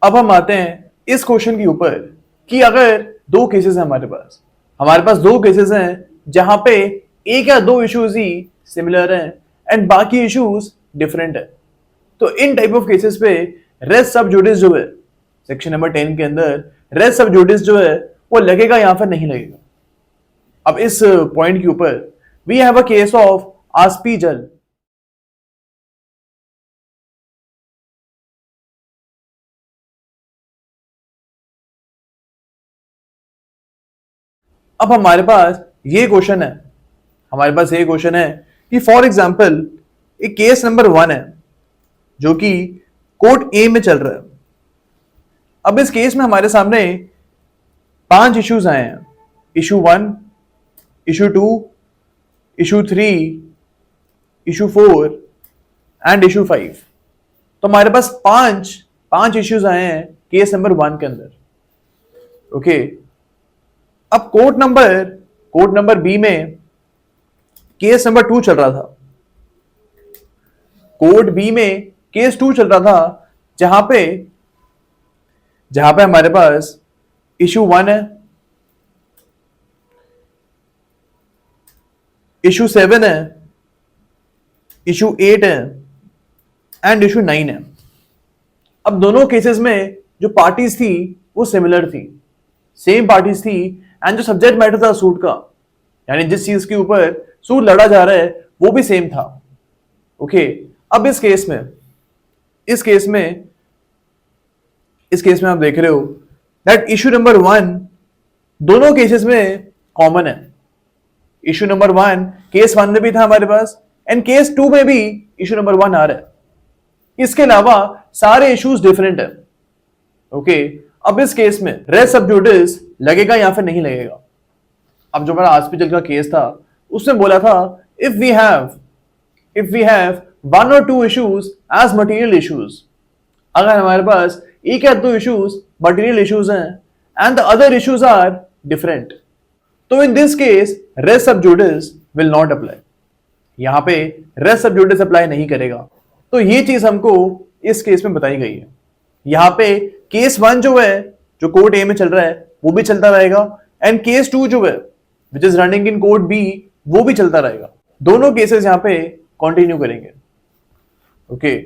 अब हम आते हैं इस क्वेश्चन के ऊपर कि अगर दो केसेस हैं हमारे पास दो केसेस हैं जहां पे एक या दो इश्यूज ही सिमिलर हैं एंड बाकी इश्यूज डिफरेंट है। तो इन टाइप ऑफ केसेस पे रेस सब जुडिस जो है सेक्शन नंबर 10 के अंदर रेस सब जुडिस जो है वो लगेगा या फिर नहीं लगेगा। अब इस पॉइंट के ऊपर we have a case of आस्पी जल। अब हमारे पास ये क्वेश्चन है कि फॉर एग्जाम्पल एक केस नंबर 1 है जो कि कोर्ट ए में चल रहा है। अब इस केस में हमारे सामने 5 इश्यूज आए हैं, issue 1, issue 2, issue 3, issue 4 and issue 5। तो हमारे पास पांच इश्यूज आए हैं केस नंबर 1 के अंदर। ओके, अब कोर्ट नंबर बी में केस नंबर 2 चल रहा था। कोर्ट बी में केस 2 चल रहा था जहां पे हमारे पास इशू 1 है, इशू 7 है, इशू 8 है एंड इशू 9 है। अब दोनों केसेस में जो पार्टीज थी वो सिमिलर थी, सेम पार्टीज थी एंड जो सब्जेक्ट मैटर था सूट का, यानी जिस चीज के ऊपर सूट लड़ा जा रहा है वो भी सेम था। ओके, अब इस केस में आप देख रहे हो दैट इशू नंबर 1 दोनों केसेस में कॉमन है। इशू नंबर 1 केस 1 में भी था हमारे पास एंड केस 2 में भी इशू नंबर 1 आ रहा है। इसके अलावा सारे इश्यूज डिफरेंट है। ओके, अब इस केस में रेस सब जुडिस लगेगा या फिर नहीं लगेगा। अब जो हमारा आस्पी जल का केस था उसमें बोला था if we have 1 or 2 issues as material issues, अगर हमारे पास एक या दो इश्यूज मटेरियल इश्यूज हैं and the other issues are different, तो इन दिस केस रेस सब जुडिस विल नॉट अप्लाई। यहां पे रेस सब जुडिस अप्लाई नहीं करेगा। तो ये चीज हमको इस केस में बताई गई है। यहां पे केस 1 जो है जो कोर्ट ए में चल रहा है वो भी चलता रहेगा एंड केस 2 जो है which is running in court बी वो भी चलता रहेगा। दोनों केसेस यहां पे कंटिन्यू करेंगे। ओके,